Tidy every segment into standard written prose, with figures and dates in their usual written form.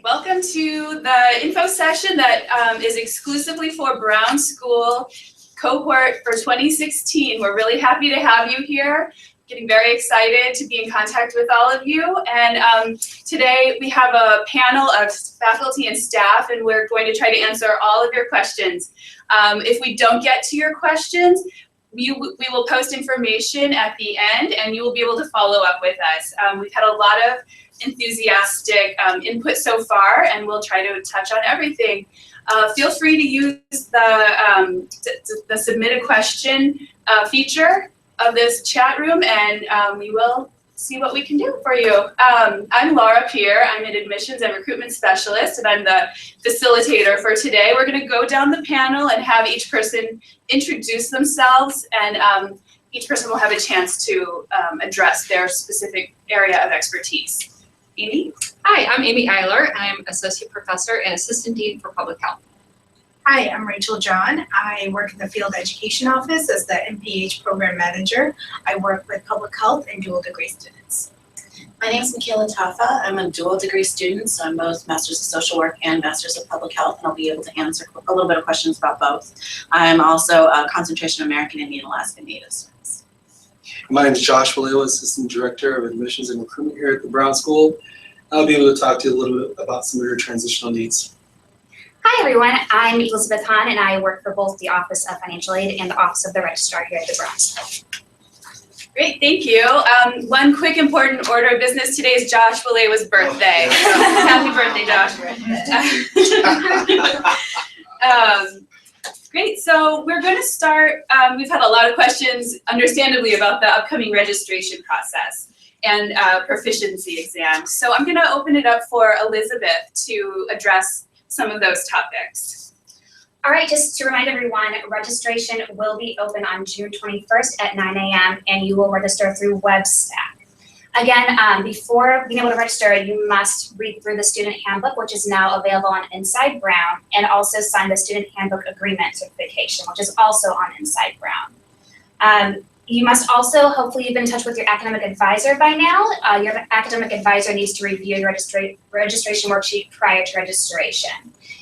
Welcome to the info session that is exclusively for Brown School Cohort for 2016. We're really happy to have you here. Getting very excited to be in contact with all of you. And today we have a panel of faculty and staff, and we're going to try to answer all of your questions. If we don't get to your questions, we will post information at the end, and you will be able to follow up with us. We've had a lot of enthusiastic input so far, and we'll try to touch on everything. Feel free to use the submit a question feature of this chat room, and we will see what we can do for you. I'm Laura Peer. I'm an admissions and recruitment specialist, and I'm the facilitator for today. We're going to go down the panel and have each person introduce themselves, and each person will have a chance to address their specific area of expertise. Amy? Hi, I'm Amy Eyler. I'm Associate Professor and Assistant Dean for Public Health. Hi, I'm Rachel John. I work in the Field Education Office as the MPH Program Manager. I work with public health and dual degree students. My name is Michaela Taffa. I'm a dual degree student, so I'm both Masters of Social Work and Masters of Public Health, and I'll be able to answer a little bit of questions about both. I'm also a concentration American Indian Alaska Native students. My name is Josh Walehwa, Assistant Director of Admissions and Recruitment here at the Brown School. I'll be able to talk to you a little bit about some of your transitional needs. Hi everyone, I'm Elizabeth Hahn, and I work for both the Office of Financial Aid and the Office of the Registrar here at the Brown School. Great, thank you. One quick important order of business. Today is Josh Walehwa's birthday. So happy birthday, Josh. Great, so we're going to start. We've had a lot of questions, understandably, about the upcoming registration process and proficiency exams. So I'm going to open it up for Elizabeth to address some of those topics. All right, just to remind everyone, registration will be open on June 21st at 9 a.m. and you will register through WebStack. Again, before being able to register, you must read through the student handbook, which is now available on Inside Brown, and also sign the student handbook agreement certification, which is also on Inside Brown. You must also, hopefully you've been in touch with your academic advisor by now. Your academic advisor needs to review your registration worksheet prior to registration.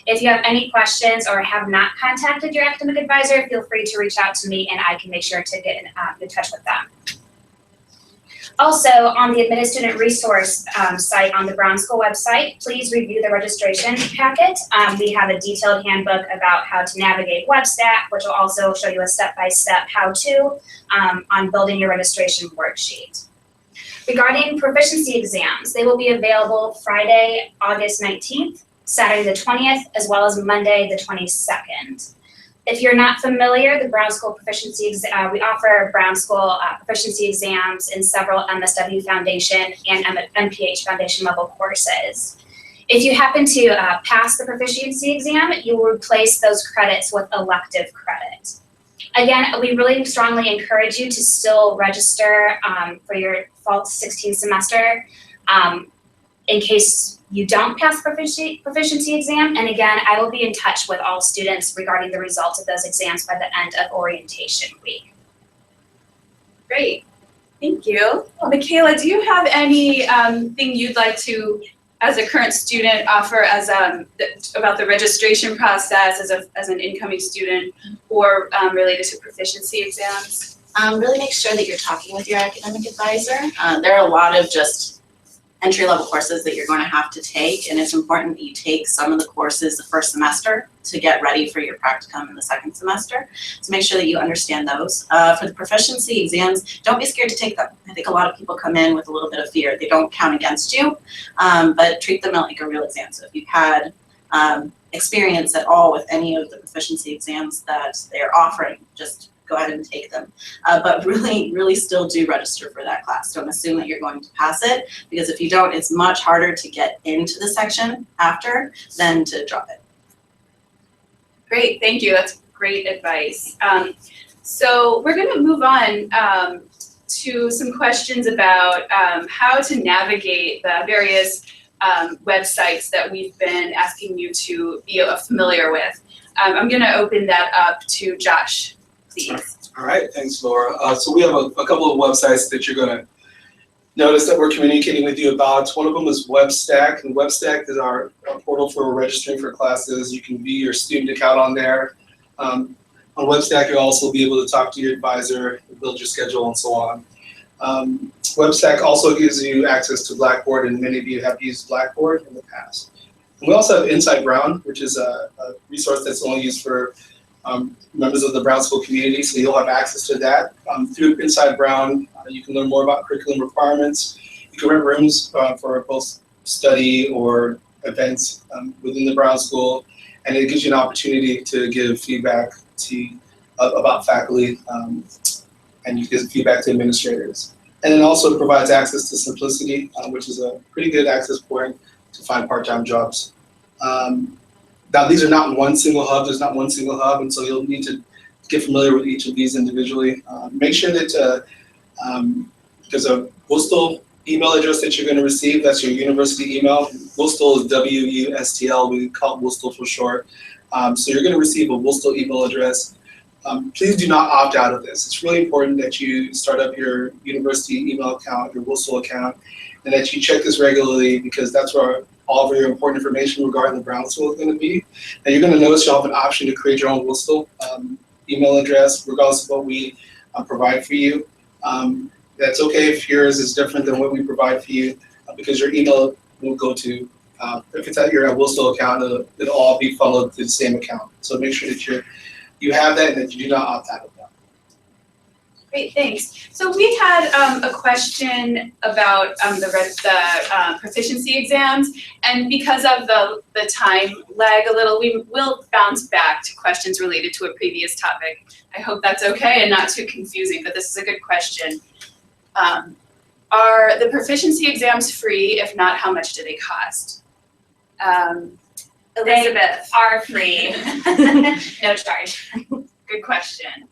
If you have any questions or have not contacted your academic advisor, feel free to reach out to me and I can make sure to get in touch with them. Also, on the Admitted Student Resource site on the Brown School website, please review the registration packet. We have a detailed handbook about how to navigate WebStack, which will also show you a step-by-step how-to on building your registration worksheet. Regarding proficiency exams, they will be available Friday, August 19th, Saturday the 20th, as well as Monday the 22nd. If you're not familiar, the Brown School Proficiency we offer Brown School proficiency exams in several MSW Foundation and MPH Foundation level courses. If you happen to pass the proficiency exam, you will replace those credits with elective credit. Again, we really strongly encourage you to still register for your fall 16 semester in case you don't pass the proficiency exam. And again, I will be in touch with all students regarding the results of those exams by the end of orientation week. Great, thank you. Well, Michaela, do you have any thing you'd like to, as a current student, offer as about the registration process as an incoming student, or related to proficiency exams? Really make sure that you're talking with your academic advisor. There are a lot of just entry-level courses that you're going to have to take, and it's important that you take some of the courses the first semester to get ready for your practicum in the second semester. So make sure that you understand those. For the proficiency exams, don't be scared to take them. I think a lot of people come in with a little bit of fear. They don't count against you, but treat them like a real exam. So if you've had experience at all with any of the proficiency exams that they're offering, just go ahead and take them. But really still do register for that class. Don't assume that you're going to pass it, because if you don't, it's much harder to get into the section after than to drop it. Great, thank you. That's great advice. So we're going to move on to some questions about how to navigate the various websites that we've been asking you to be familiar with. I'm going to open that up to Josh. Please. All right, thanks, Laura. So we have a couple of websites that you're going to notice that we're communicating with you about. One of them is WebStack, and WebStack is our portal for registering for classes. You can view your student account on there. On WebStack, you'll also be able to talk to your advisor, build your schedule, and so on. WebStack also gives you access to Blackboard, and many of you have used Blackboard in the past. And we also have Inside Brown, which is a resource that's only used for members of the Brown School community, so you'll have access to that. Through Inside Brown, you can learn more about curriculum requirements. You can rent rooms for both study or events within the Brown School, and it gives you an opportunity to give feedback about faculty, and you give feedback to administrators. And it also provides access to Simplicity, which is a pretty good access point to find part-time jobs. Now, these are not one single hub. There's not one single hub, and so you'll need to get familiar with each of these individually. Make sure that there's a WUSTL email address that you're going to receive. That's your university email. WUSTL is W-U-S-T-L. We call it WUSTL for short. So you're going to receive a WUSTL email address. Please do not opt out of this. It's really important that you start up your university email account, your WUSTL account, and that you check this regularly, because that's where all of your important information regarding the Brown School is going to be. And you're going to notice you'll have an option to create your own WUSTL email address, regardless of what we provide for you. That's okay if yours is different than what we provide for you, because your email will go to, if it's at your WUSTL account, it'll all be funneled to the same account. So make sure that you have that and that you do not opt out of that. Great, thanks. So we had a question about the proficiency exams, and because of the time lag a little, we will bounce back to questions related to a previous topic. I hope that's okay and not too confusing, but this is a good question. Are the proficiency exams free? If not, how much do they cost? Elizabeth. They are free. No charge. Good question.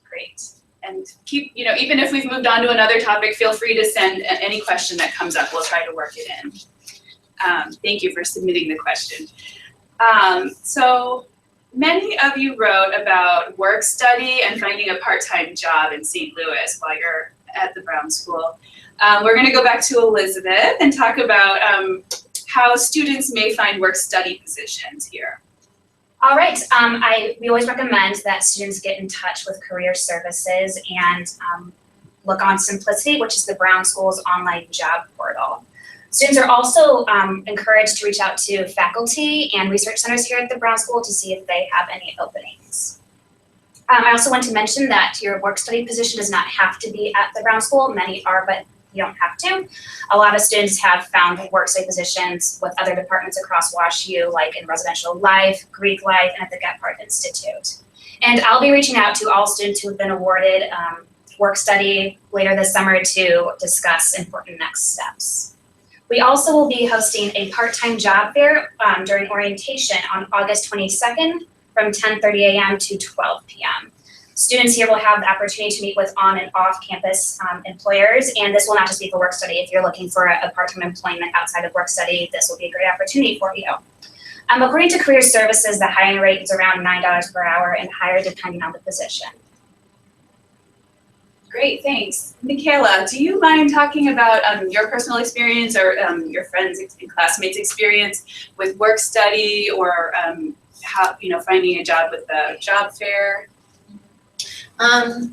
Great. And keep, even if we've moved on to another topic, feel free to send any question that comes up. We'll try to work it in. Thank you for submitting the question. So many of you wrote about work study and finding a part-time job in St. Louis while you're at the Brown School. We're going to go back to Elizabeth and talk about how students may find work-study positions here. All right, we always recommend that students get in touch with Career Services and look on Simplicity, which is the Brown School's online job portal. Students are also encouraged to reach out to faculty and research centers here at the Brown School to see if they have any openings. I also want to mention that your work-study position does not have to be at the Brown School. Many are, but you don't have to. A lot of students have found work-study positions with other departments across WashU, like in residential life, Greek life, and at the Gephardt Institute. And I'll be reaching out to all students who have been awarded work-study later this summer to discuss important next steps. We also will be hosting a part-time job fair during orientation on August 22nd from 10:30 a.m. to 12 p.m. Students here will have the opportunity to meet with on and off-campus employers, and this will not just be for work study. If you're looking for a part-time employment outside of work study, this will be a great opportunity for you. According to Career Services, the hiring rate is around $9 per hour and higher depending on the position. Great, thanks. Michaela, do you mind talking about your personal experience or your friends' and classmates' experience with work study or how, finding a job with the job fair?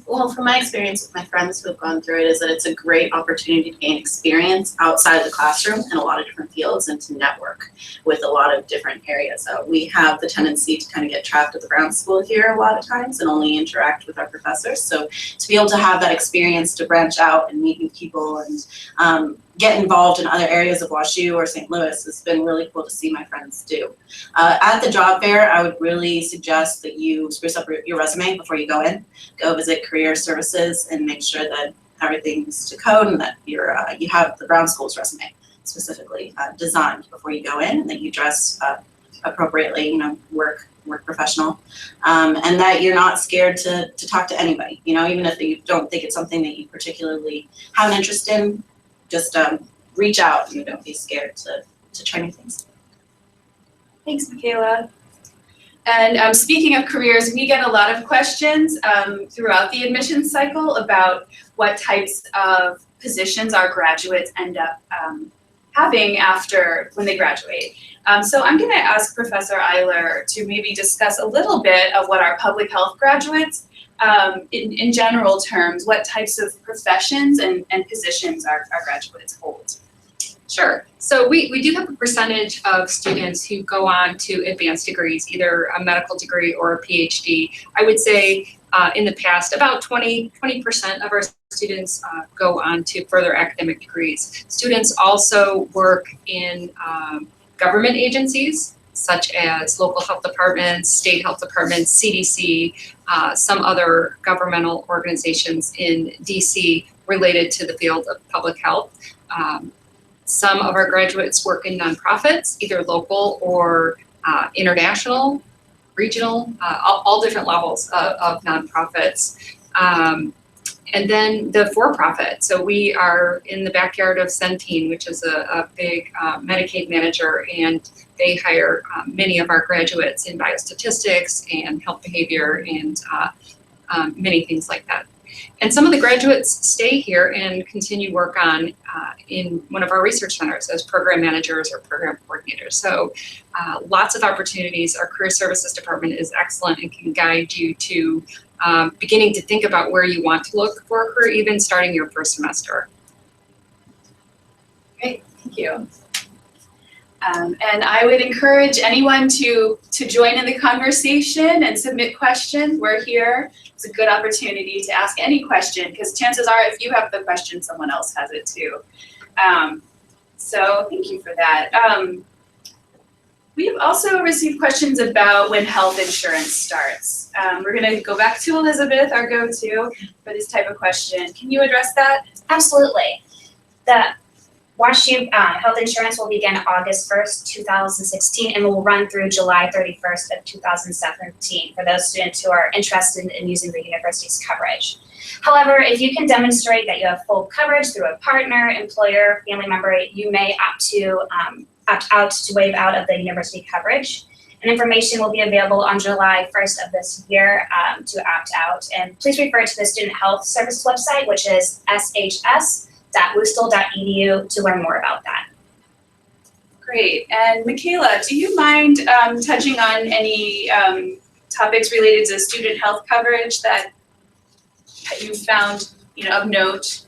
Well, from my experience with my friends who have gone through it is that it's a great opportunity to gain experience outside the classroom in a lot of different fields and to network with a lot of different areas. We have the tendency to kind of get trapped at the Brown School here a lot of times and only interact with our professors. So to be able to have that experience to branch out and meet new people and get involved in other areas of WashU or St. Louis has been really cool to see my friends do. At the job fair, I would really suggest that you spruce up your resume before you go in. Go visit Career Services and make sure that everything's to code and that you have the Brown School's resume specifically designed before you go in, and that you dress appropriately, work professional, and that you're not scared to talk to anybody, even if you don't think it's something that you particularly have an interest in. Just reach out and don't be scared to try new things. Thanks, Michaela. And speaking of careers, we get a lot of questions throughout the admissions cycle about what types of positions our graduates end up having after when they graduate. So I'm going to ask Professor Eyler to maybe discuss a little bit of what our public health graduates, in general terms, what types of professions and positions our graduates hold. Sure. So we do have a percentage of students who go on to advanced degrees, either a medical degree or a PhD. I would say in the past, about 20% of our students go on to further academic degrees. Students also work in government agencies, such as local health departments, state health departments, CDC, some other governmental organizations in DC related to the field of public health. Some of our graduates work in nonprofits, either local or international, regional, all different levels of nonprofits. And then the for-profit. So we are in the backyard of Centene, which is a big Medicaid manager, and they hire many of our graduates in biostatistics and health behavior and many things like that. And some of the graduates stay here and continue work on in one of our research centers as program managers or program coordinators. So lots of opportunities. Our career services department is excellent and can guide you to beginning to think about where you want to look for a career, even starting your first semester. Great, thank you. And I would encourage anyone to join in the conversation and submit questions. We're here. It's a good opportunity to ask any question, because chances are if you have the question, someone else has it too. So thank you for that. We've also received questions about when health insurance starts. We're going to go back to Elizabeth, our go-to, for this type of question. Can you address that? Absolutely. The WashU health insurance will begin August 1st, 2016, and will run through July 31st of 2017 for those students who are interested in using the university's coverage. However, if you can demonstrate that you have full coverage through a partner, employer, family member, you may opt out to waive out of the university coverage. And information will be available on July 1st of this year to opt out. And please refer to the Student Health Services website, which is shs.wustl.edu, to learn more about that. Great. And Michaela, do you mind touching on any topics related to student health coverage that you found, of note?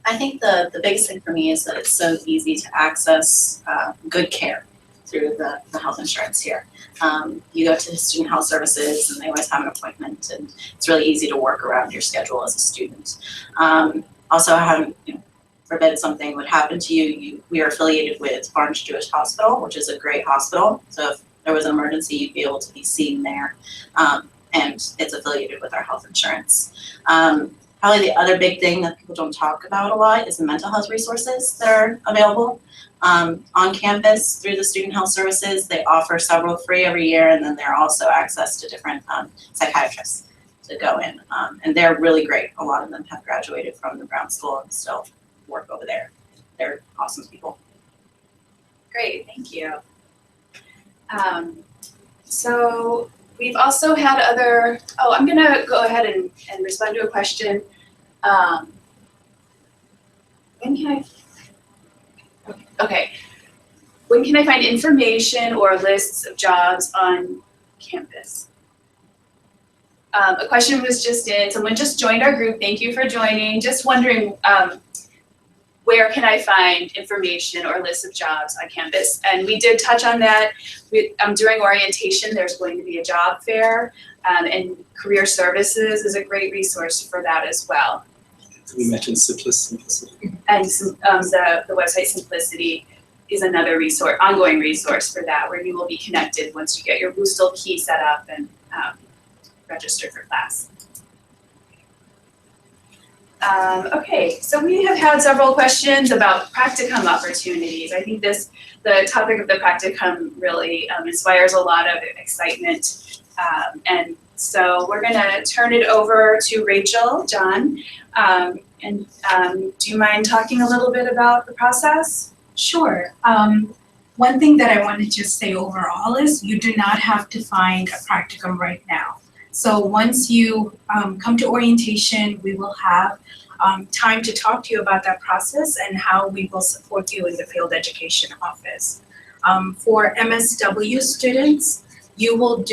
I think the biggest thing for me is that it's so easy to access good care through the health insurance here. You go to Student Health Services and they always have an appointment, and it's really easy to work around your schedule as a student. Also, forbid something would happen to you, we are affiliated with Barnes Jewish Hospital, which is a great hospital. So if there was an emergency, you'd be able to be seen there. And it's affiliated with our health insurance. Probably the other big thing that people don't talk about a lot is the mental health resources that are available on campus through the Student Health Services. They offer several free every year, and then there are also access to different psychiatrists to go in. And they're really great. A lot of them have graduated from the Brown School and still work over there. They're awesome people. Great, thank you. So we've also had other, I'm gonna go ahead and respond to a question. When can I find information or lists of jobs on campus? A question was just in, someone just joined our group, thank you for joining, just wondering where can I find information or lists of jobs on campus? And we did touch on that. During orientation, there's going to be a job fair, and career services is a great resource for that as well. We mentioned Simplicity. And the website Simplicity is another resource, ongoing resource for that, where you will be connected once you get your WUSTL key set up and registered for class. Okay, so we have had several questions about practicum opportunities. I think the topic of the practicum really inspires a lot of excitement. And so we're gonna turn it over to Rachel, John. Do you mind talking a little bit about the process? Sure. One thing that I want to just say overall is you do not have to find a practicum right now. So once you come to orientation, we will have time to talk to you about that process and how we will support you in the field education office. For MSW students, you will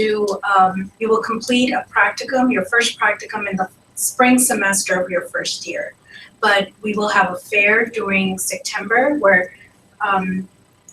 complete a practicum, your first practicum in the spring semester of your first year. But we will have a fair during September where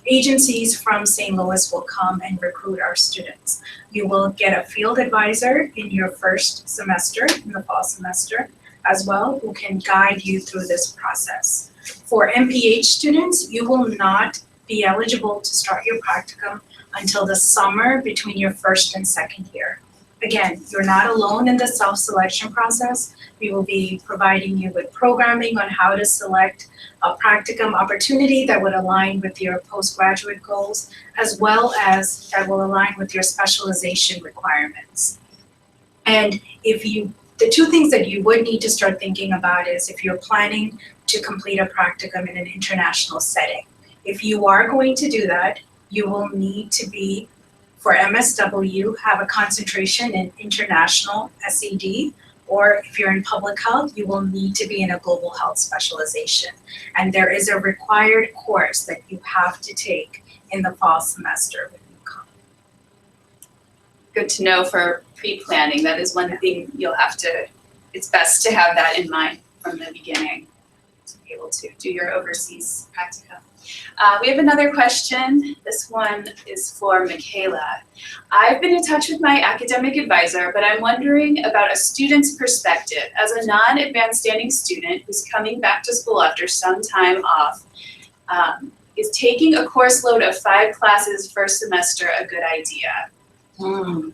agencies from St. Louis will come and recruit our students. You will get a field advisor in your first semester, in the fall semester as well, who can guide you through this process. For MPH students, you will not be eligible to start your practicum until the summer between your first and second year. Again, you're not alone in the self-selection process. We will be providing you with programming on how to select a practicum opportunity that would align with your postgraduate goals, as well as that will align with your specialization requirements. And the two things that you would need to start thinking about is if you're planning to complete a practicum in an international setting. If you are going to do that, you will need to be, for MSW, have a concentration in international SED, or if you're in public health, you will need to be in a global health specialization. And there is a required course that you have to take in the fall semester when you come. Good to know for pre-planning. That is one thing it's best to have that in mind from the beginning to be able to do your overseas practicum. We have another question. This one is for Michaela. I've been in touch with my academic advisor, but I'm wondering about a student's perspective. As a non-advanced standing student who's coming back to school after some time off, is taking a course load of 5 classes first semester a good idea?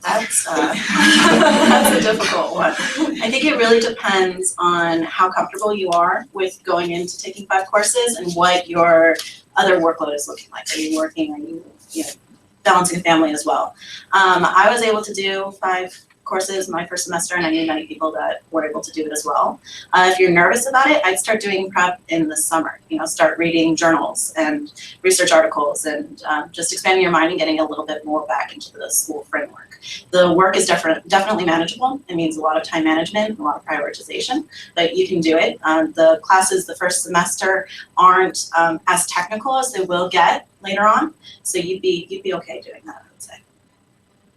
That's a difficult one. I think it really depends on how comfortable you are with going into taking 5 courses and what your other workload is looking like. Are you working? Are you balancing a family as well? I was able to do 5 courses my first semester, and I knew many people that were able to do it as well. If you're nervous about it, I'd start doing prep in the summer. Start reading journals and research articles and just expanding your mind and getting a little bit more back into the school framework. The work is definitely manageable. It means a lot of time management, a lot of prioritization, but you can do it. The classes the first semester aren't as technical as they will get later on, so you'd be okay doing that, I would say.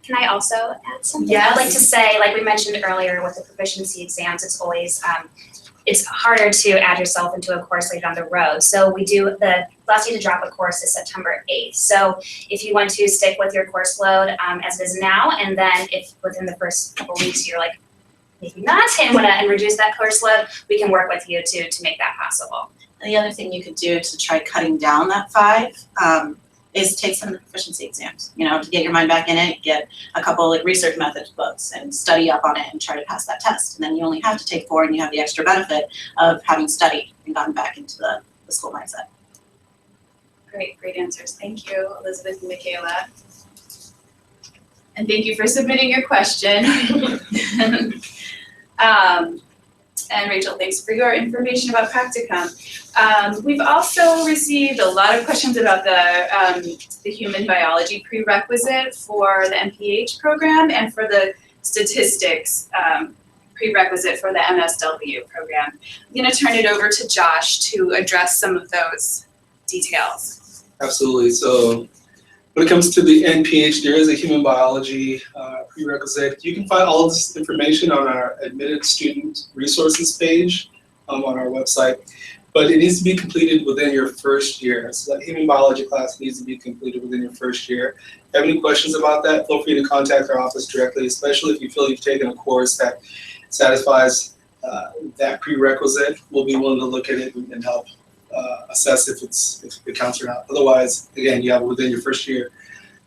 Can I also add something? Yes. I'd like to say, like we mentioned earlier with the proficiency exams, it's always, it's harder to add yourself into a course later down the road. So the last day to drop a course is September 8th. So if you want to stick with your course load as it is now, and then if within the first couple weeks you're like, maybe not, and reduce that course load, we can work with you to make that possible. And the other thing you could do to try cutting down that 5 is take some of the proficiency exams, to get your mind back in it, get a couple of research methods books and study up on it and try to pass that test. And then you only have to take 4 and you have the extra benefit of having studied and gotten back into the school mindset. Great answers. Thank you, Elizabeth and Michaela. And thank you for submitting your question. And Rachel, thanks for your information about practicum. We've also received a lot of questions about the human biology prerequisite for the MPH program and for the statistics prerequisite for the MSW program. I'm going to turn it over to Josh to address some of those details. Absolutely. So when it comes to the NPH, there is a human biology prerequisite. You can find all of this information on our admitted student resources page on our website, but it needs to be completed within your first year. So that human biology class needs to be completed within your first year. If you have any questions about that, feel free to contact our office directly, especially if you feel you've taken a course that satisfies that prerequisite. We'll be willing to look at it and help assess if it counts or not. Otherwise, again, you have within your first year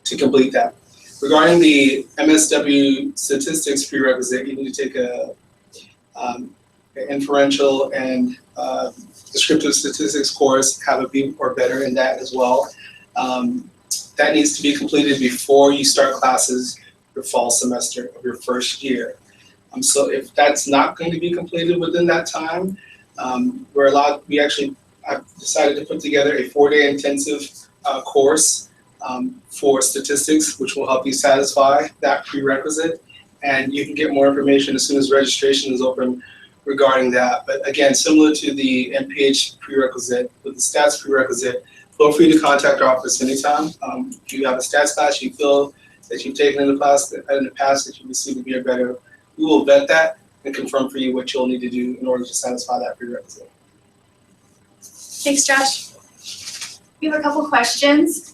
to complete that. Regarding the MSW statistics prerequisite, you need to take an inferential and descriptive statistics course, have a B or better in that as well. That needs to be completed before you start classes your fall semester of your first year. So if that's not going to be completed within that time, I've decided to put together a 4-day intensive course for statistics, which will help you satisfy that prerequisite. And you can get more information as soon as registration is open regarding that. But again, similar to the MPH prerequisite, with the stats prerequisite, feel free to contact our office anytime. If you have a stats class you feel that you've taken in the past that you receive to be a better, we will vet that and confirm for you what you'll need to do in order to satisfy that prerequisite. Thanks, Josh. We have a couple questions.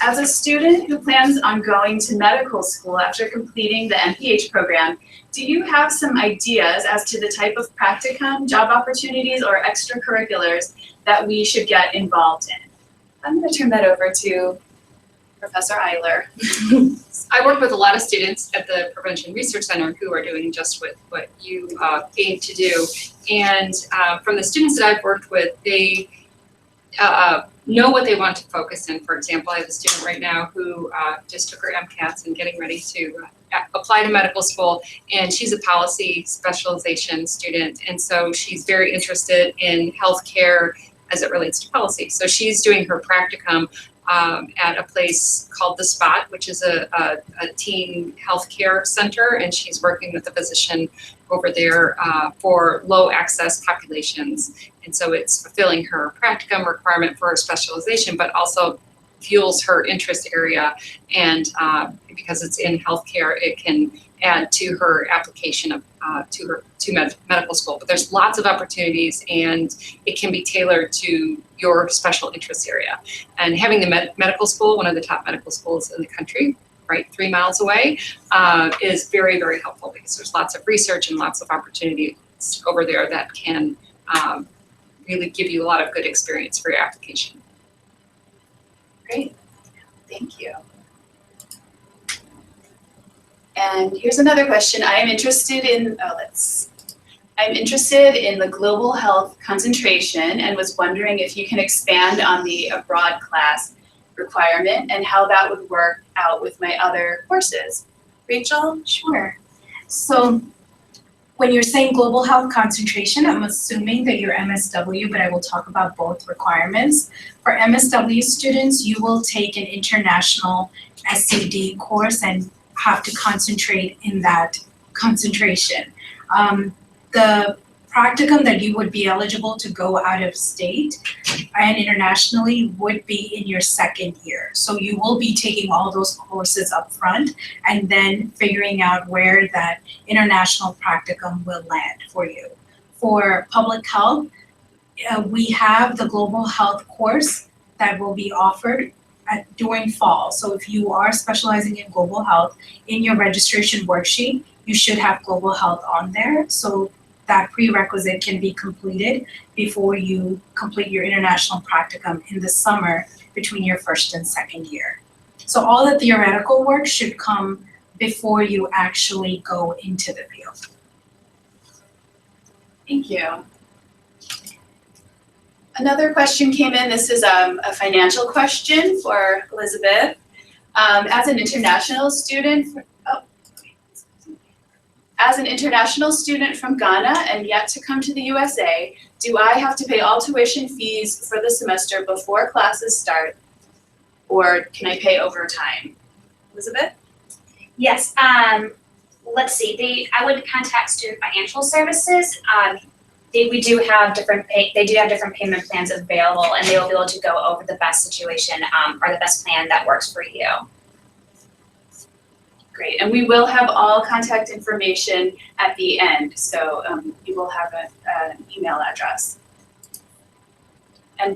As a student who plans on going to medical school after completing the MPH program, do you have some ideas as to the type of practicum, job opportunities, or extracurriculars that we should get involved in? I'm going to turn that over to Professor Eyler. I work with a lot of students at the Prevention Research Center who are doing just what you aim to do. And from the students that I've worked with, they know what they want to focus in. For example, I have a student right now who just took her MCATs and getting ready to apply to medical school, and she's a policy specialization student, and so she's very interested in healthcare as it relates to policy. So she's doing her practicum at a place called The Spot, which is a teen healthcare center, and she's working with a physician over there for low access populations. And so it's fulfilling her practicum requirement for her specialization, but also fuels her interest area. And because it's in healthcare, it can add to her application of to medical school. But there's lots of opportunities, and it can be tailored to your special interest area. And having the medical school, one of the top medical schools in the country, right 3 miles away, is very, very helpful, because there's lots of research and lots of opportunities over there that can really give you a lot of good experience for your application. Great, thank you. And here's another question. I'm interested in the global health concentration, and was wondering if you can expand on the abroad class requirement and how that would work out with my other courses. Rachel? Sure. So when you're saying global health concentration, I'm assuming that you're MSW, but I will talk about both requirements. For MSW students, you will take an international SCD course and have to concentrate in that concentration. The practicum that you would be eligible to go out of state and internationally would be in your second year. So you will be taking all those courses up front and then figuring out where that international practicum will land for you. For public health, we have the global health course that will be offered during fall. So if you are specializing in global health, in your registration worksheet, you should have global health on there. So that prerequisite can be completed before you complete your international practicum in the summer between your first and second year. So all the theoretical work should come before you actually go into the field. Thank you. Another question came in. This is a financial question for Elizabeth. As an international student from Ghana and yet to come to the USA, do I have to pay all tuition fees for the semester before classes start, or can I pay over time? Elizabeth? Yes, let's see, I would contact Student Financial Services. They do have different payment plans available, and they will be able to go over the best situation or the best plan that works for you. Great, and we will have all contact information at the end, so you will have an email address. And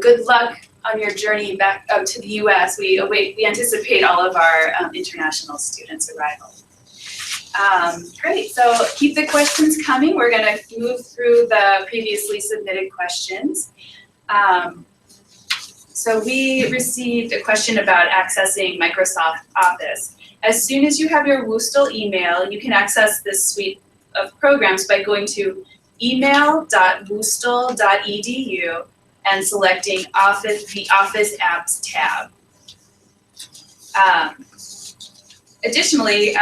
good luck on your journey back up to the US. We anticipate all of our international students' arrival. Great, so keep the questions coming. We're gonna move through the previously submitted questions. So we received a question about accessing Microsoft Office. As soon as you have your WUSTL email, you can access this suite of programs by going to email.wustl.edu and selecting the Office Apps tab. Additionally,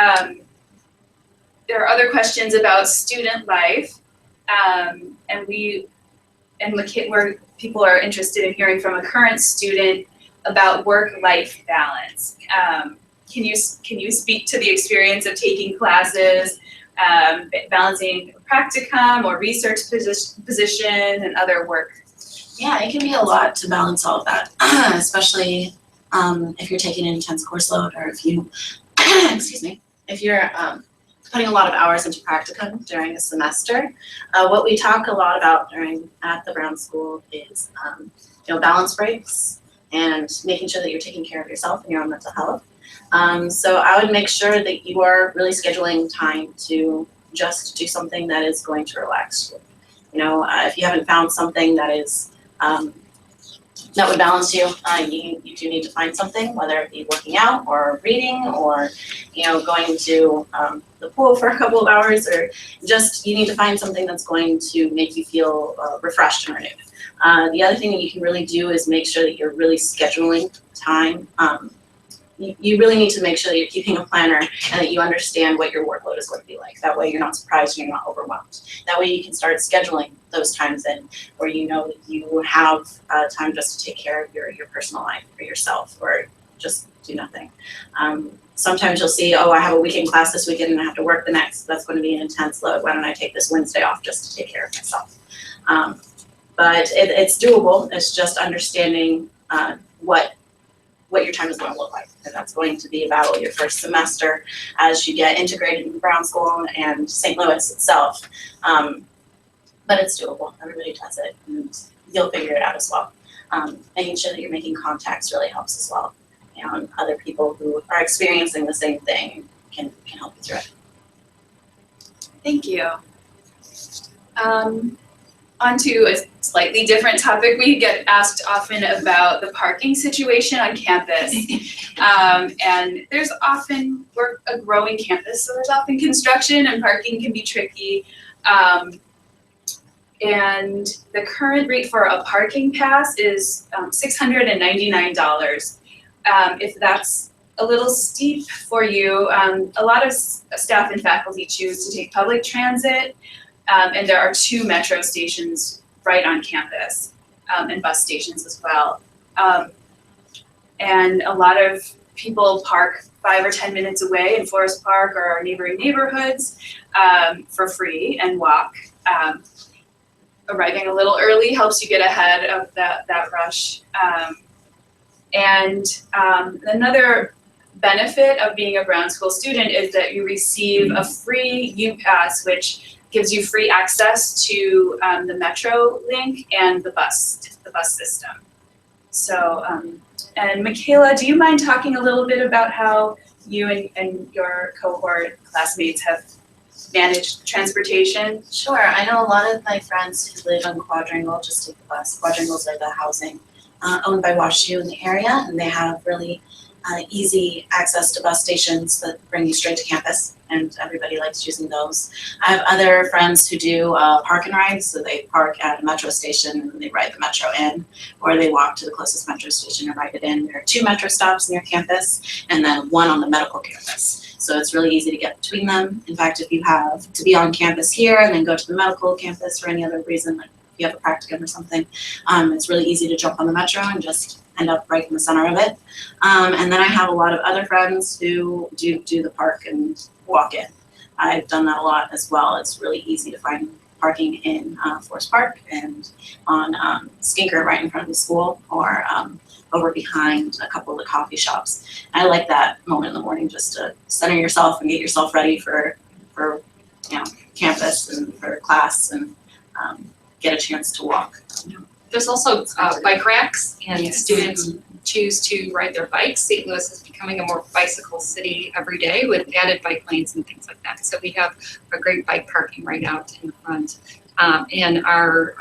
there are other questions about student life, where people are interested in hearing from a current student about work-life balance. Can you speak to the experience of taking classes balancing practicum or research position and other work? Yeah, it can be a lot to balance all of that, especially if you're taking an intense course load or if you, excuse me, if you're putting a lot of hours into practicum during a semester. What we talk a lot about at the Brown School is balance breaks and making sure that you're taking care of yourself and your own mental health. So I would make sure that you are really scheduling time to just do something that is going to relax you. If you haven't found something that is that would balance you, you do need to find something, whether it be working out or reading or going to the pool for a couple of hours, or just you need to find something that's going to make you feel refreshed and renewed. The other thing that you can really do is make sure that you're really scheduling time. You really need to make sure that you're keeping a planner and that you understand what your workload is going to be like. That way you're not surprised and you're not overwhelmed. That way you can start scheduling those times in where you know that you have time just to take care of your personal life or yourself or just do nothing. Sometimes you'll see, I have a weekend class this weekend and I have to work the next. That's going to be an intense load. Why don't I take this Wednesday off just to take care of myself? But it's doable. It's just understanding what your time is going to look like. And that's going to be about your first semester as you get integrated into Brown School and St. Louis itself. But it's doable. Everybody does it, and you'll figure it out as well. Making sure that you're making contacts really helps as well. And other people who are experiencing the same thing can help you through it. Thank you. On to a slightly different topic. We get asked often about the parking situation on campus. And there's often, we're a growing campus, so there's often construction and parking can be tricky. And the current rate for a parking pass is $699. If that's a little steep for you, a lot of staff and faculty choose to take public transit. And there are 2 metro stations right on campus, and bus stations as well. And a lot of people park 5 or 10 minutes away in Forest Park or neighboring neighborhoods for free and walk. Arriving a little early helps you get ahead of that rush. And another benefit of being a Brown School student is that you receive a free U-Pass, which gives you free access to the Metro link and the bus system. So, and Michaela, do you mind talking a little bit about how you and your cohort classmates have managed transportation? Sure. I know a lot of my friends who live on Quadrangle just take the bus. Quadrangles are the housing owned by WashU in the area, and they have really easy access to bus stations that bring you straight to campus, and everybody likes using those. I have other friends who do park and ride, so they park at a metro station and they ride the metro in, or they walk to the closest metro station and ride it in. There are 2 metro stops near campus and then 1 on the medical campus. So it's really easy to get between them. In fact, if you have to be on campus here and then go to the medical campus for any other reason, like if you have a practicum or something, it's really easy to jump on the metro and just end up right in the center of it. And then I have a lot of other friends who do the park and walk in. I've done that a lot as well. It's really easy to find parking in Forest Park and on Skinker right in front of the school, or over behind a couple of the coffee shops. I like that moment in the morning just to center yourself and get yourself ready for campus and for class, and get a chance to walk. There's also bike racks, and Yes. students choose to ride their bikes. St. Louis is becoming a more bicycle city every day with added bike lanes and things like that. So we have a great bike parking right out in front. And our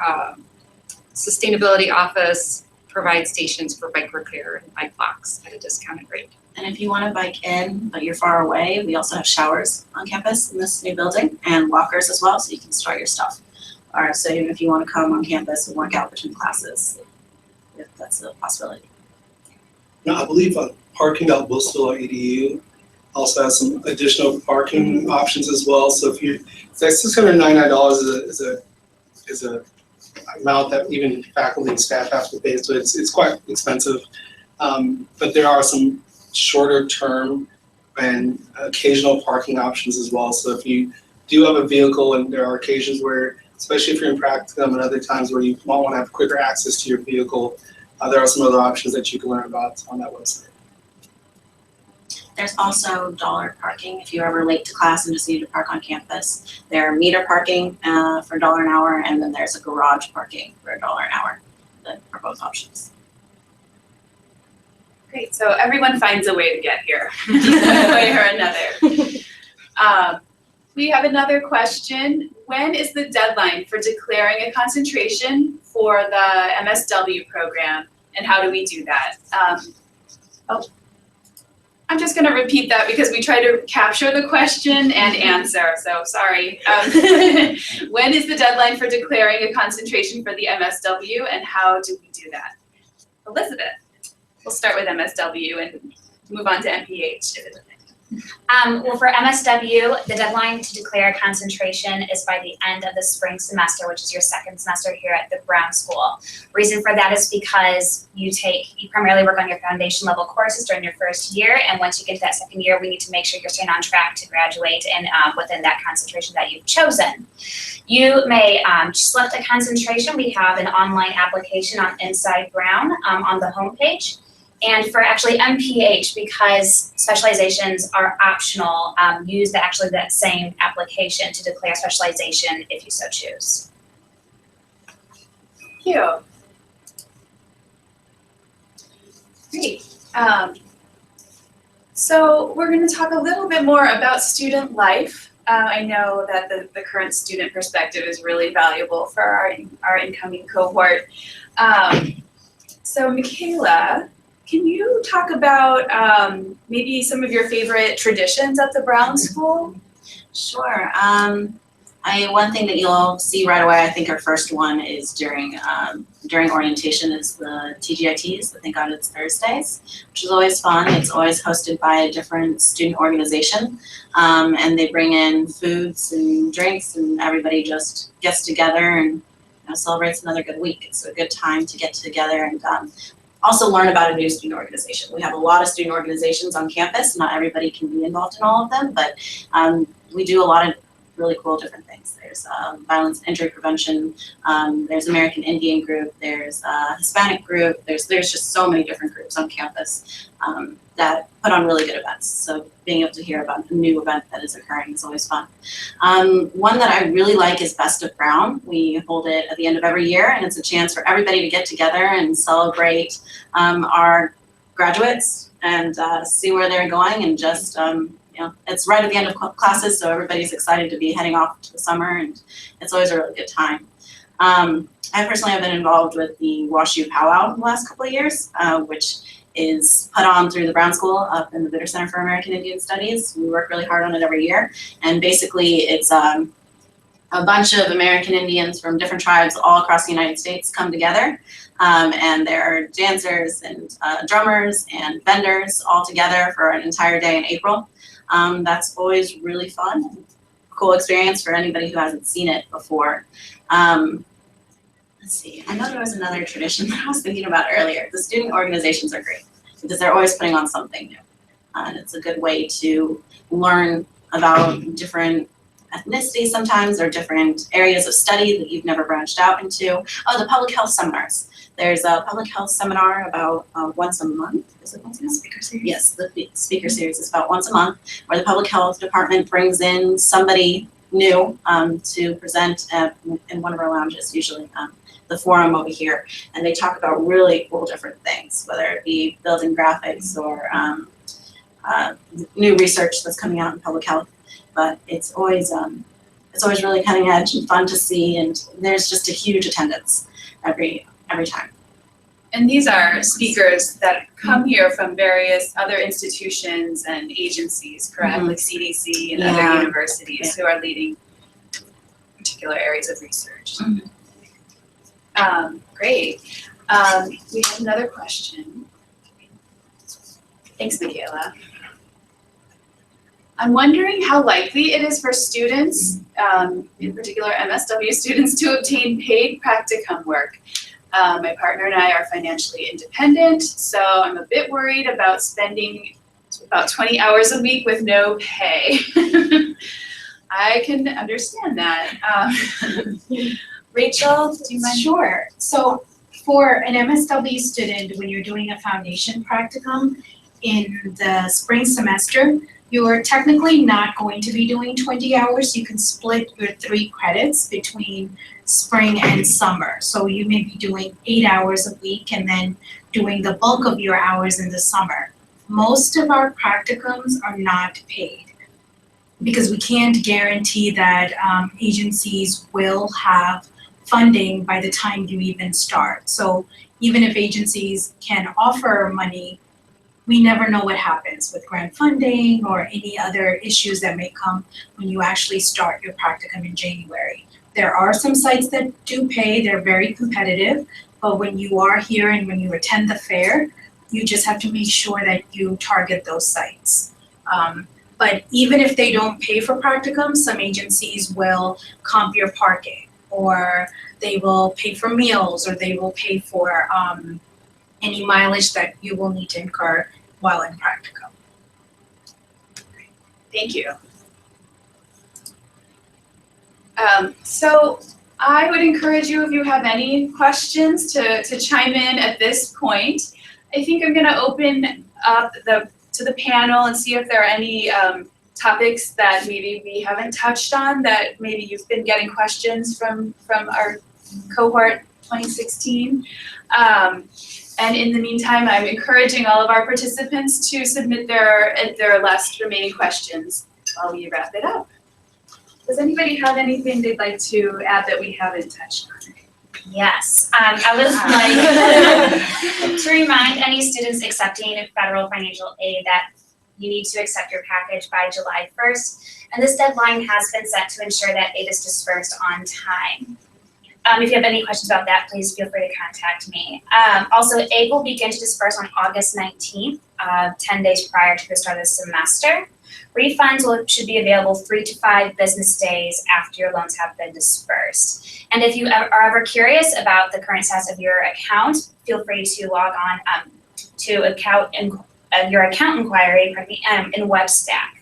sustainability office provides stations for bike repair and bike locks at a discounted rate. And if you want to bike in, but you're far away, we also have showers on campus in this new building, and lockers as well, so you can store your stuff. Or so even if you want to come on campus and work out between classes, if that's a possibility. Now, I believe parking at Wilsonville EDU also has some additional parking options as well. So if it's like $699 is a amount that even faculty and staff have to pay, so it's quite expensive. But there are some shorter term and occasional parking options as well. So if you do have a vehicle, and there are occasions where, especially if you're in practicum and other times where you might want to have quicker access to your vehicle, there are some other options that you can learn about on that website. There's also dollar parking if you're ever late to class and just need to park on campus. There are meter parking for $1 an hour, and then there's a garage parking for $1 an hour. That are both options. Great, so everyone finds a way to get here, one way or another. We have another question. When is the deadline for declaring a concentration for the MSW program, and how do we do that? I'm just going to repeat that because we try to capture the question and answer, so sorry. When is the deadline for declaring a concentration for the MSW, and how do we do that? Elizabeth, we'll start with MSW and move on to MPH. Well, for MSW, the deadline to declare a concentration is by the end of the spring semester, which is your second semester here at the Brown School. Reason for that is because you primarily work on your foundation level courses during your first year, and once you get to that second year, we need to make sure you're staying on track to graduate and within that concentration that you've chosen. You may select a concentration. We have an online application on Inside Brown on the homepage. And for actually MPH, because specializations are optional, use that same application to declare specialization if you so choose. Thank you. Great. So we're going to talk a little bit more about student life. I know that the current student perspective is really valuable for our incoming cohort. So Michaela, can you talk about maybe some of your favorite traditions at the Brown School? Sure. One thing that you'll see right away, I think our first one is during orientation is the TGITs. I think on it's Thursdays, which is always fun. It's always hosted by a different student organization, and they bring in foods and drinks, and everybody just gets together and celebrates another good week. It's a good time to get together and also learn about a new student organization. We have a lot of student organizations on campus. Not everybody can be involved in all of them, but we do a lot of really cool different things. There's violence and injury prevention, there's American Indian group, there's Hispanic group, there's just so many different groups on campus that put on really good events. So being able to hear about a new event that is occurring is always fun. One that I really like is Best of Brown. We hold it at the end of every year, and it's a chance for everybody to get together and celebrate our graduates and see where they're going, and just it's right at the end of classes, so everybody's excited to be heading off to the summer, and it's always a really good time. I personally have been involved with the WashU Powwow the last couple of years, which is put on through the Brown School up in the Bitter Center for American Indian Studies. We work really hard on it every year, and basically it's a bunch of American Indians from different tribes all across the United States come together, and there are dancers and drummers and vendors all together for an entire day in April. That's always really fun, cool experience for anybody who hasn't seen it before. Let's see, I know there was another tradition that I was thinking about earlier. The student organizations are great because they're always putting on something new. And it's a good way to learn about different ethnicities sometimes, or different areas of study that you've never branched out into. Oh, the public health seminars. There's a public health seminar about once a month. Is it once a month? Speaker series? Yes, the speaker series is about once a month, where the public health department brings in somebody new to present in one of our lounges, usually the forum over here, and they talk about really cool different things, whether it be building graphics or new research that's coming out in public health. But it's always really cutting edge and fun to see, and there's just a huge attendance every time. And these are speakers that come here from various other institutions and agencies, correct? Mm-hmm. Like CDC and Yeah. other universities who are leading particular areas of research. Mm-hmm. Great. We have another question. Thanks, Michaela. I'm wondering how likely it is for students, in particular MSW students, to obtain paid practicum work. My partner and I are financially independent, so I'm a bit worried about spending about 20 hours a week with no pay. I can understand that. Rachel, do you mind? Sure. So for an MSW student, when you're doing a foundation practicum in the spring semester, you're technically not going to be doing 20 hours. You can split your 3 credits between spring and summer. So you may be doing 8 hours a week and then doing the bulk of your hours in the summer. Most of our practicums are not paid because we can't guarantee that agencies will have funding by the time you even start. So even if agencies can offer money, we never know what happens with grant funding or any other issues that may come when you actually start your practicum in January. There are some sites that do pay, they're very competitive, but when you are here and when you attend the fair, you just have to make sure that you target those sites. But even if they don't pay for practicum, some agencies will comp your parking, or they will pay for meals, or they will pay for any mileage that you will need to incur while in practicum. Thank you. So I would encourage you, if you have any questions, to chime in at this point. I think I'm gonna open up to the panel and see if there are any topics that maybe we haven't touched on that maybe you've been getting questions from our cohort 2016. And in the meantime, I'm encouraging all of our participants to submit their last remaining questions while we wrap it up. Does anybody have anything they'd like to add that we haven't touched on? Yes, I would like to remind any students accepting federal financial aid that you need to accept your package by July 1st. And this deadline has been set to ensure that aid is dispersed on time. If you have any questions about that, please feel free to contact me. Also, aid will begin to disperse on August 19th, 10 days prior to the start of the semester. Refunds should be available 3 to 5 business days after your loans have been dispersed. And if you are ever curious about the current status of your account, feel free to log on to your account inquiry in WebStack.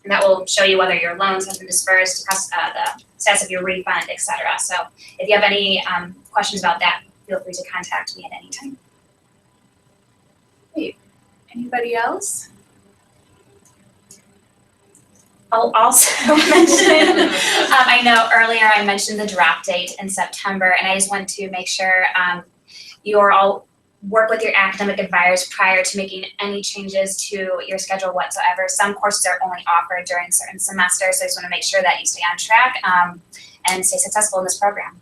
And that will show you whether your loans have been dispersed, the status of your refund, etc. So if you have any questions about that, feel free to contact me at any time. Great. Anybody else? I'll also mention, I know earlier I mentioned the drop date in September, and I just want to make sure you're all work with your academic advisors prior to making any changes to your schedule whatsoever. Some courses are only offered during certain semesters, so I just want to make sure that you stay on track and stay successful in this program.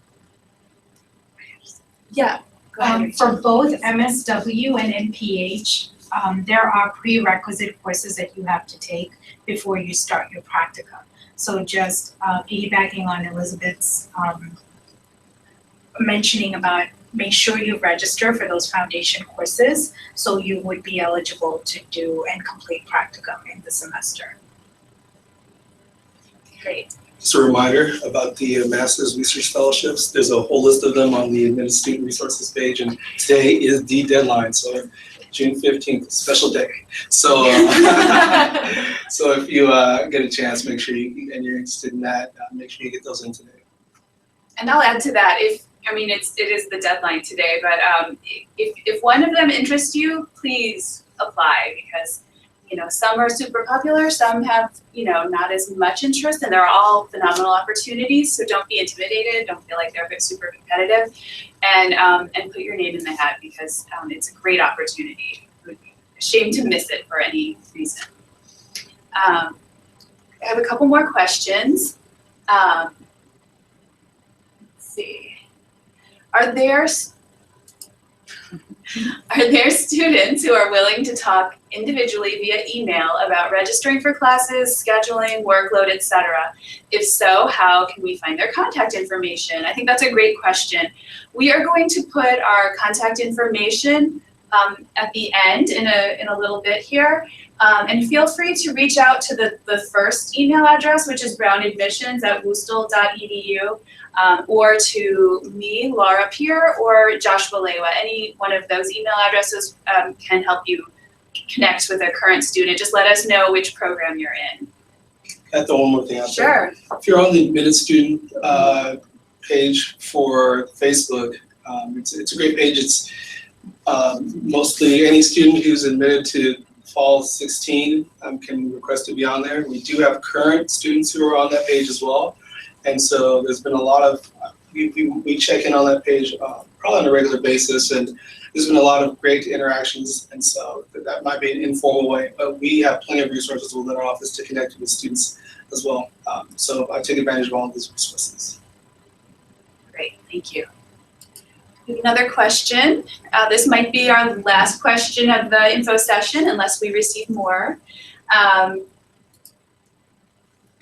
Yeah. Go ahead. For both MSW and NPH, there are prerequisite courses that you have to take before you start your practicum. So just piggybacking on Elizabeth's mentioning about, make sure you register for those foundation courses so you would be eligible to do and complete practicum in the semester. Great. Just a reminder about the Master's Research Fellowships. There's a whole list of them on the Admitted Student Resources page, and today is the deadline, so June 15th, special day. So, so if you get a chance, make sure and you're interested in that, make sure you get those in today. And I'll add to that, it is the deadline today, but if one of them interests you, please apply, because some are super popular, some have not as much interest, and they're all phenomenal opportunities. So don't be intimidated, don't feel like they're super competitive, and put your name in the hat, because it's a great opportunity. It would be a shame to miss it for any reason. I have a couple more questions. Let's see. Are there students who are willing to talk individually via email about registering for classes, scheduling, workload, etc.? If so, how can we find their contact information? I think that's a great question. We are going to put our contact information at the end in a little bit here. And feel free to reach out to the first email address, which is brownadmissions@woostel.edu, or to me, Laura Peer, or Josh Walehwa. Any one of those email addresses can help you connect with a current student. Just let us know which program you're in. add the one more thing out there. Sure. If you're on the admitted student page for Facebook, it's a great page. It's mostly any student who's admitted to fall 16 can request to be on there. We do have current students who are on that page as well. And so there's been a lot of, we check in on that page probably on a regular basis, and there's been a lot of great interactions, and so that might be an informal way, but we have plenty of resources within our office to connect with students as well. So I take advantage of all of these resources. Great, thank you. Another question. This might be our last question of the info session unless we receive more.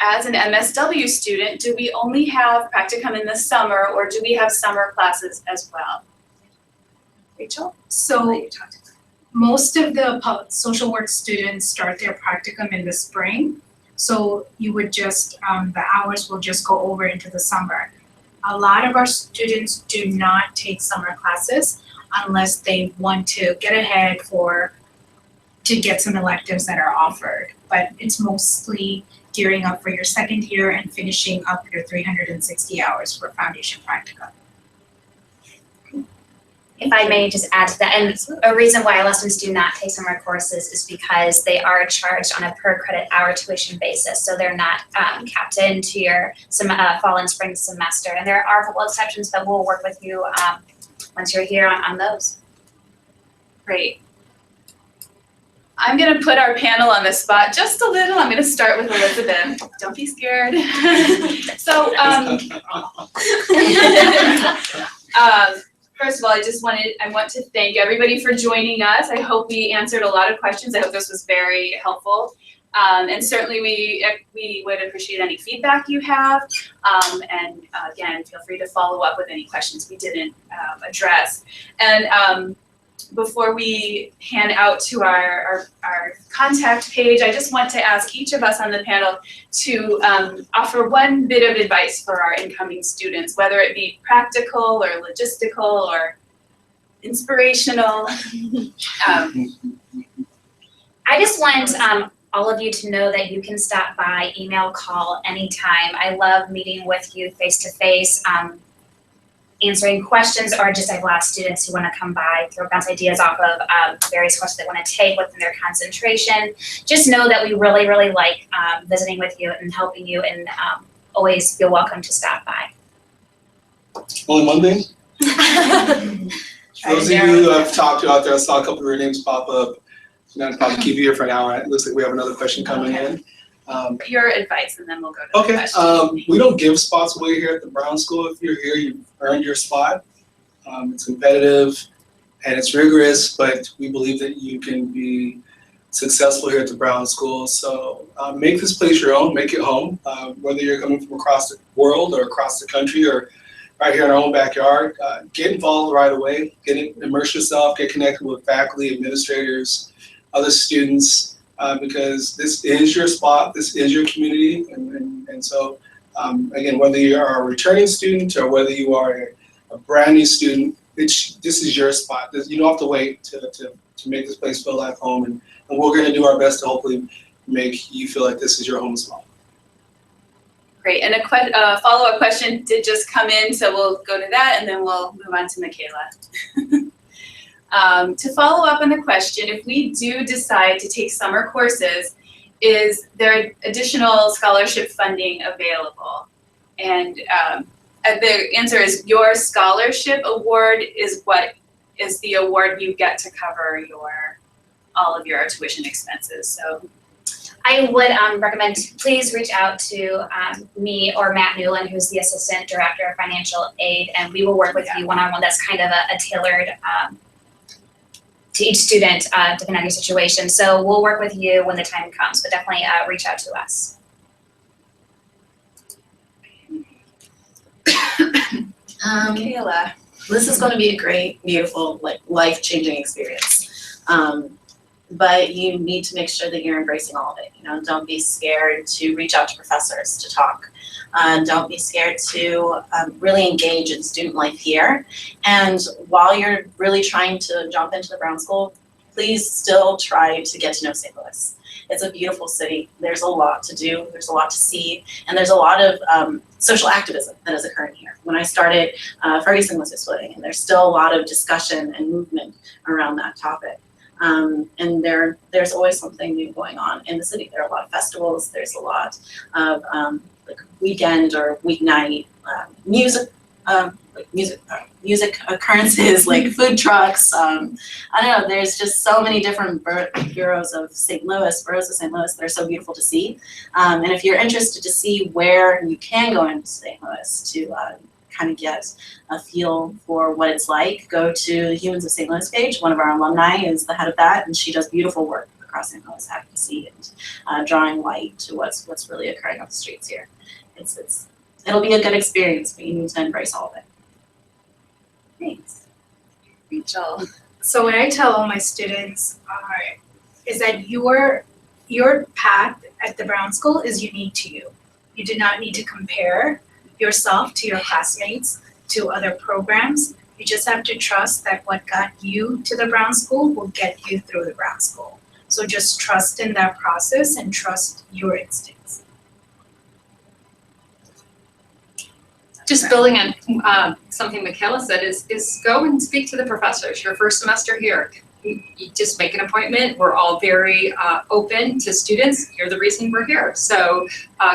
As an MSW student, do we only have practicum in the summer, or do we have summer classes as well? Rachel? So most of the social work students start their practicum in the spring. So you would just, the hours will just go over into the summer. A lot of our students do not take summer classes unless they want to get ahead to get some electives that are offered. But it's mostly gearing up for your second year and finishing up your 360 hours for foundation practicum. If I may just add to that, and a reason why our students do not take summer courses is because they are charged on a per credit hour tuition basis, so they're not capped into your fall and spring semester. And there are a couple exceptions, but we'll work with you once you're here on those. Great. I'm gonna put our panel on the spot just a little. I'm gonna start with Elizabeth. Don't be scared. So, first of all, I want to thank everybody for joining us. I hope we answered a lot of questions. I hope this was very helpful. And certainly we would appreciate any feedback you have. And again, feel free to follow up with any questions we didn't address. And before we hand out to our contact page, I just want to ask each of us on the panel to offer one bit of advice for our incoming students, whether it be practical or logistical or inspirational. I just want all of you to know that you can stop by, email, call anytime. I love meeting with you face to face. Answering questions, or just I have a lot of students who want to come by, throw bounce ideas off of various courses they want to take within their concentration. Just know that we really, really like visiting with you and helping you, and always feel welcome to stop by. Only one thing? For those of you who I've talked to out there, I saw a couple of your names pop up. I'm gonna probably keep you here for an hour. It looks like we have another question coming in. Your advice, and then we'll go to the question. We don't give spots away here at the Brown School. If you're here, you've earned your spot. It's competitive and it's rigorous, but we believe that you can be successful here at the Brown School. So make this place your own, make it home. Whether you're coming from across the world or across the country or right here in our own backyard, get involved right away. Immerse yourself, get connected with faculty, administrators, other students. Because this is your spot, this is your community, and so again, whether you are a returning student or whether you are a brand new student, this is your spot. You don't have to wait to make this place feel like home, and we're going to do our best to hopefully make you feel like this is your home as well. Great, and a follow-up question did just come in, so we'll go to that, and then we'll move on to Michaela. To follow up on the question, if we do decide to take summer courses, is there additional scholarship funding available? And the answer is your scholarship award is what is the award you get to cover all of your tuition expenses. So I would recommend please reach out to me or Matt Newland, who's the Assistant Director of Financial Aid, and we will work with you one-on-one. That's kind of a tailored to each student, depending on your situation. So we'll work with you when the time comes, but definitely reach out to us. Michaela. This is going to be a great, beautiful, life-changing experience. But you need to make sure that you're embracing all of it. Don't be scared to reach out to professors to talk. Don't be scared to really engage in student life here. And while you're really trying to jump into the Brown School, please still try to get to know St. Louis. It's a beautiful city. There's a lot to do. There's a lot to see. And there's a lot of social activism that is occurring here. When I started, Ferguson was exploding, and there's still a lot of discussion and movement around that topic. And there's always something new going on in the city. There are a lot of festivals. There's a lot of like weekend or weeknight music occurrences, like food trucks. I don't know, there's just so many different boroughs of St. Louis that are so beautiful to see. And if you're interested to see where you can go into St. Louis to kind of get a feel for what it's like, go to the Humans of St. Louis page. One of our alumni is the head of that, and she does beautiful work across St. Louis advocacy and drawing light to what's really occurring on the streets here. It'll be a good experience, but you need to embrace all of it. Thanks. Rachel. So what I tell all my students is that your path at the Brown School is unique to you. You do not need to compare yourself to your classmates, to other programs. You just have to trust that what got you to the Brown School will get you through the Brown School. So just trust in that process and trust your instincts. Just building on something Michaela said is go and speak to the professors. Your first semester here, you just make an appointment. We're all very open to students. You're the reason we're here. So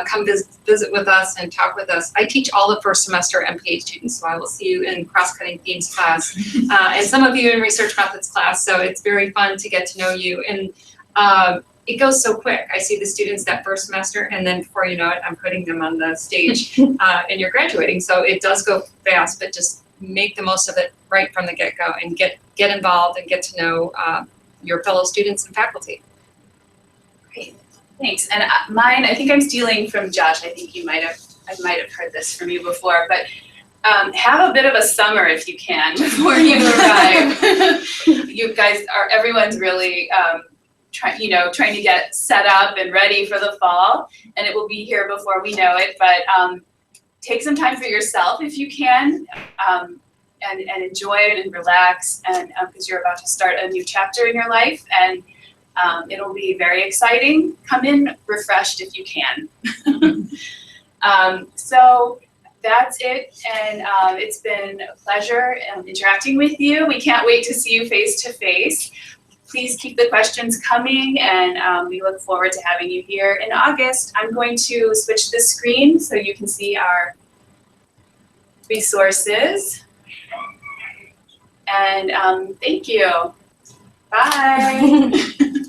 come visit with us and talk with us. I teach all the first semester MPH students, so I will see you in cross-cutting themes class and some of you in research methods class. So it's very fun to get to know you. And it goes so quick. I see the students that first semester, and then before you know it, I'm putting them on the stage and you're graduating. So it does go fast, but just make the most of it right from the get-go and get involved and get to know your fellow students and faculty. Great, thanks. And mine, I think I'm stealing from Josh. I think I might have heard this from you before, but have a bit of a summer if you can before you arrive. You guys everyone's really trying to get set up and ready for the fall, and it will be here before we know it. But take some time for yourself if you can, and enjoy it and relax, and because you're about to start a new chapter in your life, and it'll be very exciting. Come in refreshed if you can. So that's it, and it's been a pleasure interacting with you. We can't wait to see you face to face. Please keep the questions coming, and we look forward to having you here in August. I'm going to switch the screen so you can see our resources. And thank you. Bye.